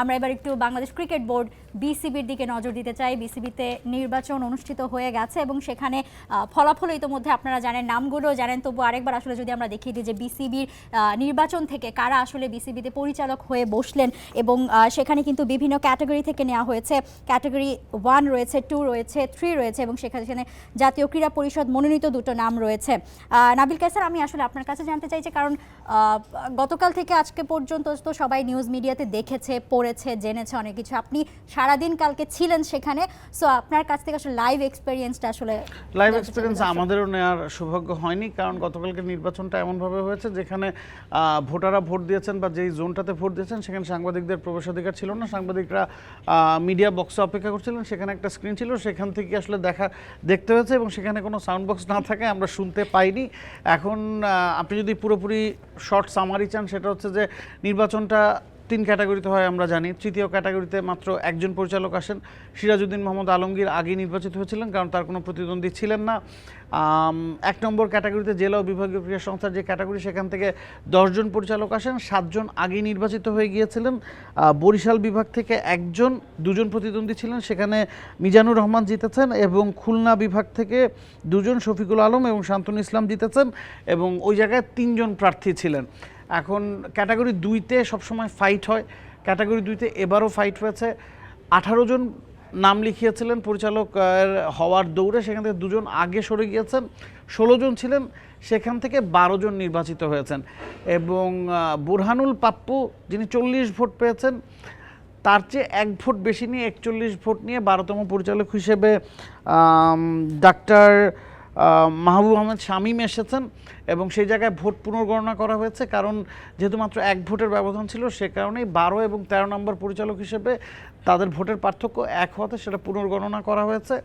আমরা এবার একটু বাংলাদেশ ক্রিকেট বোর্ড বিসিবির দিকে নজর দিতে চাই। বিসিবিতে নির্বাচন অনুষ্ঠিত হয়ে গেছে এবং সেখানে ফলাফল ইতোমধ্যে আপনারা জানেন, নামগুলো জানেন, তবু আরেকবার আসলে যদি আমরা দেখিয়ে দিই যে বিসিবির নির্বাচন থেকে কারা আসলে বিসিবিতে পরিচালক হয়ে বসলেন এবং সেখানে কিন্তু বিভিন্ন ক্যাটাগরি থেকে নেওয়া হয়েছে। ক্যাটাগরি 1 রয়েছে, 2 রয়েছে, 3 রয়েছে এবং সেখানে জাতীয় ক্রীড়া পরিষদ মনোনীত দুটো নাম রয়েছে। নাবিল কায়সার, আমি আসলে আপনার কাছে জানতে চাই যে কারণ গতকাল থেকে আজকে পর্যন্ত তো সবাই নিউজ মিডিয়াতে দেখেছে, পড়েছে, জেনেছে অনেক কিছু। আপনি সারাদিন কালকে ছিলেন সেখানে, সো আপনার কাছ থেকে আসলে লাইভ এক্সপেরিয়েন্সটা আসলে লাইভ এক্সপেরিয়েন্স আমাদেরও নেওয়ার সৌভাগ্য হয়নি, কারণ গতকালকে নির্বাচনটা এমনভাবে হয়েছে যেখানে ভোটাররা ভোট দিয়েছেন বা যেই জোনটাতে ভোট দিয়েছেন সেখানে সাংবাদিকদের প্রবেশাধিকার ছিল না। সাংবাদিকরা মিডিয়া বক্সে অপেক্ষা করছিলেন, সেখানে একটা স্ক্রিন ছিল, সেখান থেকে আসলে দেখতে হয়েছে এবং সেখানে কোনো সাউন্ড বক্স না থাকে আমরা শুনতে পাইনি। এখন আপনি যদি পুরোপুরি শর্ট সামারি চান, সেটা হচ্ছে যে নির্বাচনটা 3 ক্যাটাগরিতে হয় আমরা জানি। তৃতীয় ক্যাটাগরিতে মাত্র একজন পরিচালক আসেন। সিরাজউদ্দিন মোহাম্মদ আলমগীর আগে নির্বাচিত হয়েছিলেন কারণ তার কোনো প্রতিদ্বন্দ্বী ছিলেন না। 1 নম্বর ক্যাটাগরিতে জেলা ও বিভাগীয় ক্রীড়া সংস্থার যে ক্যাটাগরি, সেখান থেকে 10 জন পরিচালক আসেন। 7 জন আগে নির্বাচিত হয়ে গিয়েছিলেন। বরিশাল বিভাগ থেকে 1 জন, 2 জন প্রতিদ্বন্দ্বী ছিলেন, সেখানে মিজানুর রহমান জিতেছেন এবং খুলনা বিভাগ থেকে 2 জন, শফিকুল আলম এবং শান্তনু ইসলাম জিতেছেন এবং ওই জায়গায় 3 জন প্রার্থী ছিলেন। এখন ক্যাটাগরি 2তে সবসময় ফাইট হয়। ক্যাটাগরি 2তে এবারও ফাইট হয়েছে। 18 জন নাম লিখিয়েছিলেন পরিচালক হওয়ার দৌড়ে, সেখান থেকে 2 জন আগে সরে গিয়েছেন। 16 জন ছিলেন, সেখান থেকে 12 জন নির্বাচিত হয়েছেন এবং বুরহানুল পাপ্পু যিনি 40 ভোট পেয়েছেন, তার চেয়ে 1 ভোট বেশি নিয়ে 41 ভোট নিয়ে 12তম পরিচালক হিসেবে ডাক্তার মাহবুব আহমেদ শামীম এসেছেন এবং সেই জায়গায় ভোট পুনর্গণনা করা হয়েছে, কারণ যেহেতু মাত্র 1 ভোটের ব্যবধান ছিল সে কারণেই 12 এবং 13 নম্বর পরিচালক হিসেবে তাদের ভোটের পার্থক্য 1 হওয়াতে সেটা পুনর্গণনা করা হয়েছে।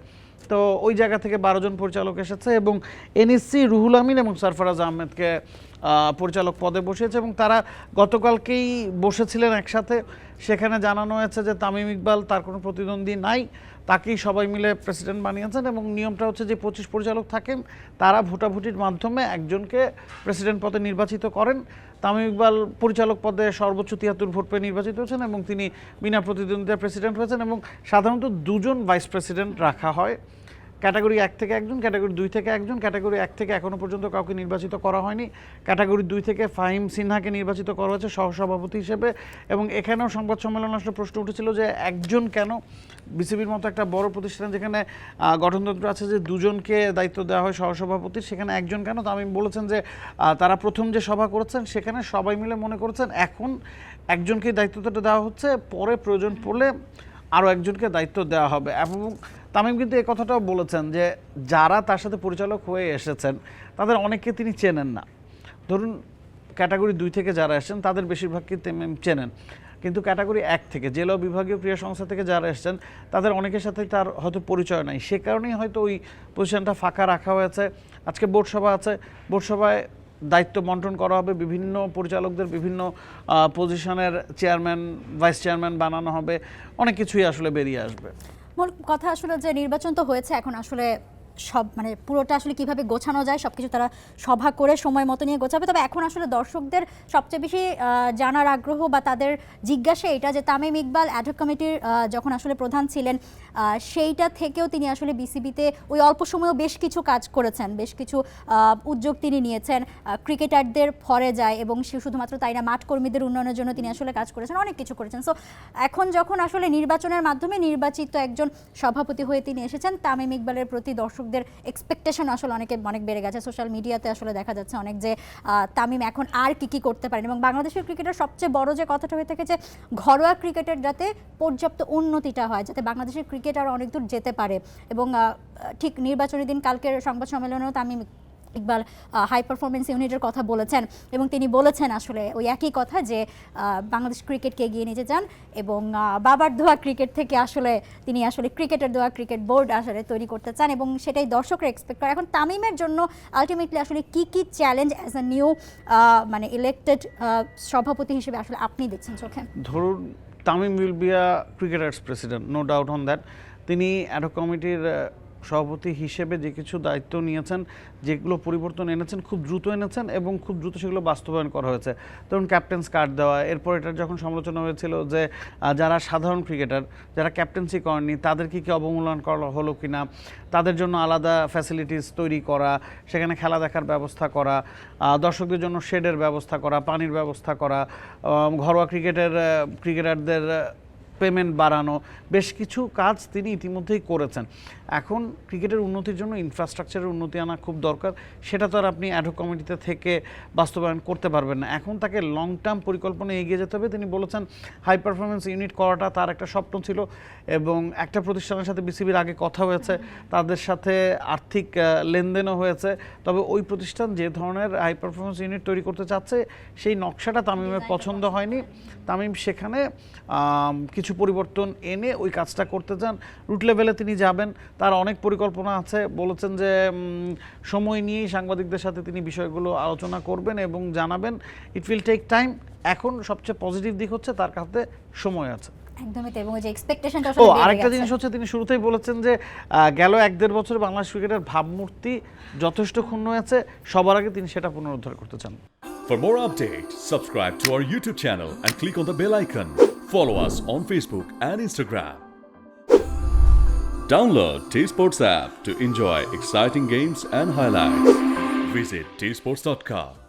তো ওই জায়গা থেকে 12 জন পরিচালক এসেছে এবং এনএসসি রুহুল আমিন এবং সরফরাজ আহমেদকে পরিচালক পদে বসিয়েছে এবং তারা গতকালকেই বসেছিলেন একসাথে। সেখানে জানানো হয়েছে যে তামিম ইকবাল, তার কোনো প্রতিদ্বন্দ্বী নাই, তাকেই সবাই মিলে প্রেসিডেন্ট বানিয়েছেন এবং নিয়মটা হচ্ছে যে 25 পরিচালক থাকেন, তারা ভোটাভুটির মাধ্যমে একজনকে প্রেসিডেন্ট পদে নির্বাচিত করেন। তামিম ইকবাল পরিচালক পদে সর্বোচ্চ 73 ভোট পেয়ে নির্বাচিত হয়েছেন এবং তিনি বিনা প্রতিদ্বন্দ্বিতায় প্রেসিডেন্ট হয়েছেন এবং সাধারণত 2 জন ভাইস প্রেসিডেন্ট রাখা হয়। ক্যাটাগরি 1 থেকে 1 জন, ক্যাটাগরি 2 থেকে 1 জন। ক্যাটাগরি 1 থেকে এখনও পর্যন্ত কাউকে নির্বাচিত করা হয়নি। ক্যাটাগরি 2 থেকে ফাহিম সিনহাকে নির্বাচিত করা হয়েছে সহসভাপতি হিসেবে এবং এখানেও সংবাদ সম্মেলন আসলে প্রশ্ন উঠেছিল যে একজন কেন? বিসিবির মতো একটা বড় প্রতিষ্ঠান যেখানে গঠনতন্ত্র আছে যে 2 জনকে দায়িত্ব দেওয়া হয় সহসভাপতির, সেখানে 1 জন কেন? তো আমি বলেছেন যে তারা প্রথম যে সভা করেছেন সেখানে সবাই মিলে মনে করেছেন এখন একজনকে দায়িত্বটা দেওয়া হচ্ছে, পরে প্রয়োজন পড়লে আরও একজনকে দায়িত্ব দেওয়া হবে। এবং তামিম কিন্তু এই কথাটাও বলেছেন যে যারা তার সাথে পরিচালক হয়ে এসেছেন তাদের অনেককে তিনি চেনেন না। ধরুন ক্যাটাগরি 2 থেকে যারা এসেছেন তাদের বেশিরভাগকে তামিম চেনেন, কিন্তু ক্যাটাগরি 1 থেকে জেলা বিভাগীয় ক্রীড়া সংস্থা থেকে যারা এসেছেন তাদের অনেকের সাথে তার হয়তো পরিচয় নাই, সে কারণেই হয়তো ওই পজিশনটা ফাঁকা রাখা হয়েছে। আজকে বোর্ড সভা আছে, বোর্ড সভায় দায়িত্ব বন্টন করা হবে, বিভিন্ন পরিচালকদের বিভিন্ন পজিশনের চেয়ারম্যান, ভাইস চেয়ারম্যান বানানো হবে, অনেক কিছুই আসলে বেরিয়ে আসবে। মূল কথা আসলে যে নির্বাচন তো হয়েছে, এখন আসলে সব মানে পুরোটা আসলে কিভাবে গোছানো যায় সবকিছু তারা সভা করে সময় মতো নিয়ে গোছাবে। তবে এখন আসলে দর্শকদের সবচেয়ে বেশি জানার আগ্রহ বা তাদের জিজ্ঞাসা এটা যে তামিম ইকবাল অ্যাডহক কমিটির যখন আসলে প্রধান ছিলেন সেইটা থেকেও তিনি আসলে বিসিবিতে ওই অল্প সময়েও বেশ কিছু কাজ করেছেন, বেশ কিছু উদ্যোগ তিনি নিয়েছেন, ক্রিকেটারদের ফরে যায় এবং সে শুধুমাত্র তাই না, মাঠ কর্মীদের উন্নয়নের জন্য তিনি আসলে কাজ করেছেন, অনেক কিছু করেছেন। সো এখন যখন আসলে নির্বাচনের মাধ্যমে নির্বাচিত একজন সভাপতি হয়ে তিনি এসেছেন, তামিম ইকবালের প্রতি দর্শকদের এক্সপেকটেশন আসলে অনেক বেড়ে গেছে। সোশ্যাল মিডিয়াতে আসলে দেখা যাচ্ছে অনেক যে তামিম এখন আর কি করতে পারেন এবং বাংলাদেশের ক্রিকেটের সবচেয়ে বড় যে কথাটা হয়ে থাকে যে ঘরোয়া ক্রিকেটের যাতে পর্যাপ্ত উন্নতিটা হয়, যাতে বাংলাদেশের ক্রিকেট আরও অনেক দূর যেতে পারে। এবং ঠিক নির্বাচনের দিন কালকের সংবাদ সম্মেলনেও তামিম ইকবাল হাই পারফরমেন্স ইউনিটের কথা বলেছেন এবং তিনি বলেছেন আসলে ওই একই কথা যে বাংলাদেশ ক্রিকেটকে এগিয়ে নিতে চান এবং বাবার দোয়া ক্রিকেট থেকে আসলে তিনি আসলে ক্রিকেটের দোয়া ক্রিকেট বোর্ড আসলে তৈরি করতে চান এবং সেটাই দর্শকরা এক্সপেক্ট করে। এখন তামিমের জন্য আলটিমেটলি আসলে কি চ্যালেঞ্জ অ্যাজ আ নিউ মানে ইলেক্টেড সভাপতি হিসেবে আসলে আপনি দেখছেন চোখে? ধরুন Tamim will be a cricketers president, no doubt on that. তিনি অ্যাডহক কমিটির সভাপতি হিসেবে যে কিছু দায়িত্ব নিয়েছেন, যেগুলো পরিবর্তন এনেছেন খুব দ্রুত এনেছেন এবং খুব দ্রুত সেগুলো বাস্তবায়ন করা হয়েছে। ধরুন ক্যাপ্টেন্স কার্ড দেওয়া, এরপর এটার যখন সমালোচনা হয়েছিল যে যারা সাধারণ ক্রিকেটার যারা ক্যাপ্টেন্সি করেননি তাদেরকে কি অবমূল্যায়ন করা হলো কিনা, তাদের জন্য আলাদা ফ্যাসিলিটিস তৈরি করা, সেখানে খেলা দেখার ব্যবস্থা করা, দর্শকদের জন্য শেডের ব্যবস্থা করা, পানির ব্যবস্থা করা, ঘরোয়া ক্রিকেটারদের পেমেন্ট বাড়ানো, বেশ কিছু কাজ তিনি ইতিমধ্যেই করেছেন। এখন ক্রিকেটের উন্নতির জন্য ইনফ্রাস্ট্রাকচারের উন্নতি আনা খুব দরকার, সেটা তো আর আপনি অ্যাডহক কমিটিতে থেকে বাস্তবায়ন করতে পারবেন না। এখন তাকে লং টার্ম পরিকল্পনা এগিয়ে যেতে হবে। তিনি বলেছেন হাই পারফরমেন্স ইউনিট করাটা তার একটা স্বপ্ন ছিল এবং একটা প্রতিষ্ঠানের সাথে বিসিবির আগে কথা হয়েছে, তাদের সাথে আর্থিক লেনদেনও হয়েছে, তবে ওই প্রতিষ্ঠান যে ধরনের হাই পারফরমেন্স ইউনিট তৈরি করতে চাচ্ছে সেই নকশাটা তামিমের পছন্দ হয়নি। তামিম সেখানে কিছু পরিবর্তন এনে ওই কাজটা করতে চান। রুট লেভেলে তিনি যাবেন, তার অনেক পরিকল্পনা আছে। বলেছেন যে সময় নিয়েই সাংবাদিকদের সাথে তিনি বিষয়গুলো আলোচনা করবেন এবং জানাবেন। It will take time. এখন সবচেয়ে পজিটিভ দিক হচ্ছে তার কাছে সময় আছে। একদমই তাই, এবং যে এক্সপেকটেশনটা আরেকটা জিনিস হচ্ছে তিনি শুরুতেই বলেছেন যে গেল 1-1.5 বছরে বাংলাদেশ ক্রিকেটের ভাবমূর্তি যথেষ্ট ক্ষুণ্ণ হয়েছে, সবার আগে তিনি সেটা পুনরুদ্ধার করতে চান। For more updates, subscribe to our YouTube channel and click on the bell icon. Follow us on Facebook and Instagram. Download T-Sports app to enjoy exciting games and highlights. Visit tsports.com.